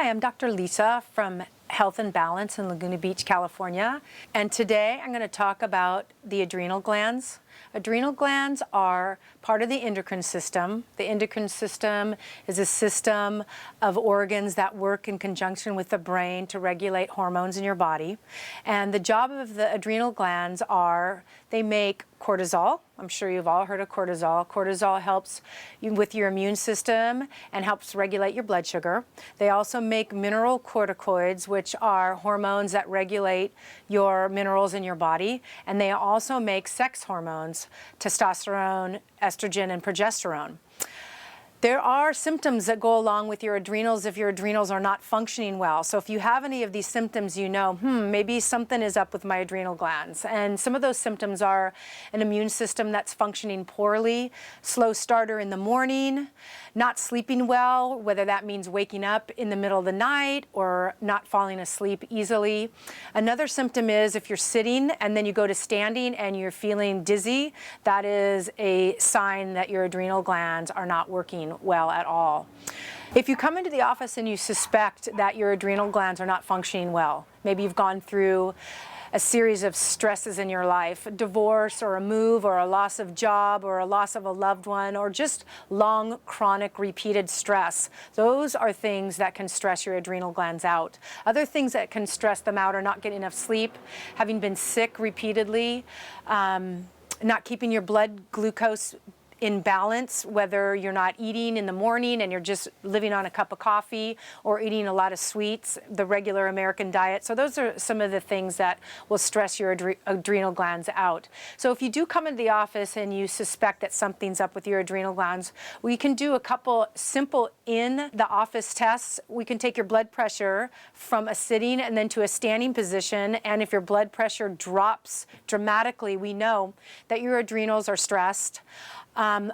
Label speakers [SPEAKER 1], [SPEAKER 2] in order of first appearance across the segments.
[SPEAKER 1] Hi, I'm Dr. Lisa from Health and Balance in Laguna Beach, California. And today I'm going to talk about the adrenal glands. Adrenal glands are part of the endocrine system. The endocrine system is a system of organs that work in conjunction with the brain to regulate hormones in your body. And the job of the adrenal glands are they make cortisol. I'm sure you've all heard of cortisol. Cortisol helps you with your immune system and helps regulate your blood sugar. They also make mineral corticoids, which are hormones that regulate your minerals in your body. And they also make sex hormones, testosterone, estrogen, and progesterone. There are symptoms that go along with your adrenals if your adrenals are not functioning well. So if you have any of these symptoms, you know, maybe something is up with my adrenal glands. And some of those symptoms are an immune system that's functioning poorly, slow starter in the morning, not sleeping well, whether that means waking up in the middle of the night or not falling asleep easily. Another symptom is if you're sitting and then you go to standing and you're feeling dizzy, that is a sign that your adrenal glands are not working well at all. If you come into the office and you suspect that your adrenal glands are not functioning well, maybe you've gone through a series of stresses in your life, a divorce or a move or a loss of job or a loss of a loved one or just long, chronic, repeated stress. Those are things that can stress your adrenal glands out. Other things that can stress them out are not getting enough sleep, having been sick repeatedly, not keeping your blood glucose in balance, whether you're not eating in the morning and you're just living on a cup of coffee or eating a lot of sweets, the regular American diet. So those are some of the things that will stress your adrenal glands out. So if you do come into the office and you suspect that something's up with your adrenal glands, we can do a couple simple in the office tests. We can take your blood pressure from a sitting and then to a standing position. And if your blood pressure drops dramatically, we know that your adrenals are stressed.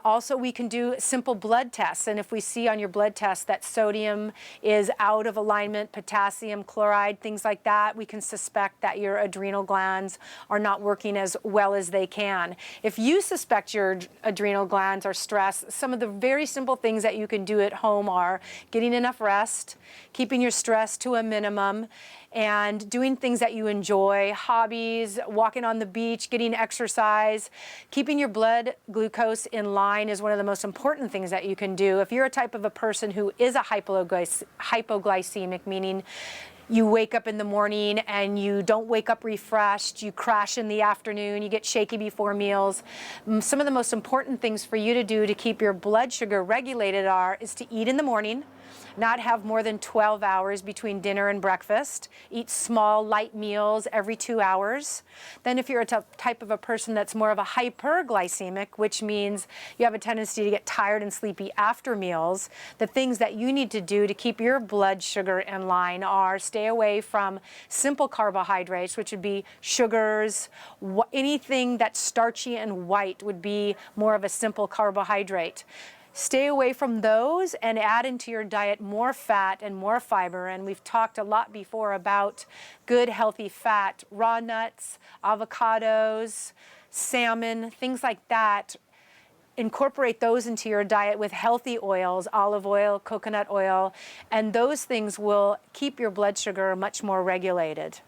[SPEAKER 1] Also, we can do simple blood tests, and if we see on your blood test that sodium is out of alignment, potassium, chloride, things like that, we can suspect that your adrenal glands are not working as well as they can. If you suspect your adrenal glands are stressed, some of the very simple things that you can do at home are getting enough rest, keeping your stress to a minimum, and doing things that you enjoy, hobbies, walking on the beach, getting exercise. Keeping your blood glucose in line is one of the most important things that you can do. If you're a type of a person who is a hypoglycemic, meaning you wake up in the morning and you don't wake up refreshed, you crash in the afternoon, you get shaky before meals. Some of the most important things for you to do to keep your blood sugar regulated is to eat in the morning, not have more than 12 hours between dinner and breakfast, eat small, light meals every 2 hours. Then if you're a type of a person that's more of a hyperglycemic, which means you have a tendency to get tired and sleepy after meals, the things that you need to do to keep your blood sugar in line are stay away from simple carbohydrates, which would be sugars, anything that's starchy and white would be more of a simple carbohydrate. Stay away from those and add into your diet more fat and more fiber. And we've talked a lot before about good, healthy fat, raw nuts, avocados, salmon, things like that. Incorporate those into your diet with healthy oils, olive oil, coconut oil, and those things will keep your blood sugar much more regulated.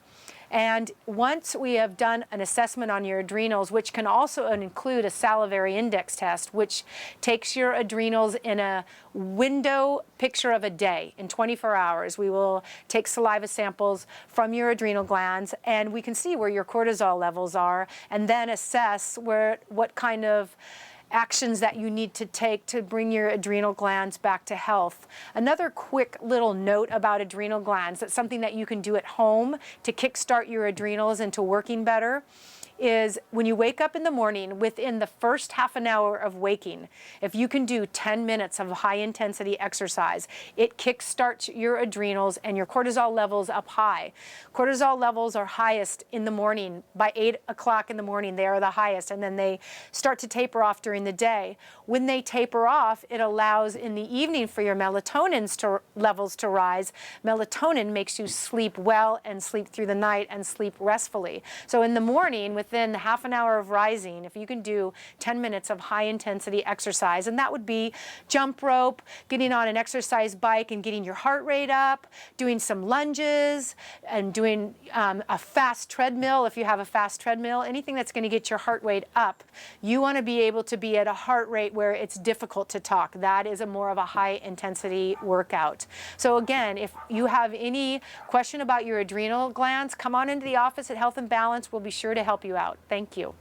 [SPEAKER 1] And once we have done an assessment on your adrenals, which can also include a salivary index test, which takes your adrenals in a window picture of a day in 24 hours. We will take saliva samples from your adrenal glands and we can see where your cortisol levels are and then assess what kind of actions that you need to take to bring your adrenal glands back to health. Another quick little note about adrenal glands, that's something that you can do at home to kickstart your adrenals into working better, is when you wake up in the morning, within the first half an hour of waking, if you can do 10 minutes of high intensity exercise, it kickstarts your adrenals and your cortisol levels up high. Cortisol levels are highest in the morning. By 8 o'clock in the morning, they are the highest, and then they start to taper off during the day. When they taper off, it allows in the evening for your melatonin levels to rise. Melatonin makes you sleep well and sleep through the night and sleep restfully. So in the morning, with within half an hour of rising, if you can do 10 minutes of high intensity exercise, and that would be jump rope, getting on an exercise bike and getting your heart rate up, doing some lunges, and doing a fast treadmill if you have a fast treadmill, anything that's going to get your heart rate up. You want to be able to be at a heart rate where it's difficult to talk. That is a more of a high intensity workout. So again, if you have any question about your adrenal glands, come on into the office at Health and Balance. We'll be sure to help you out. Thank you.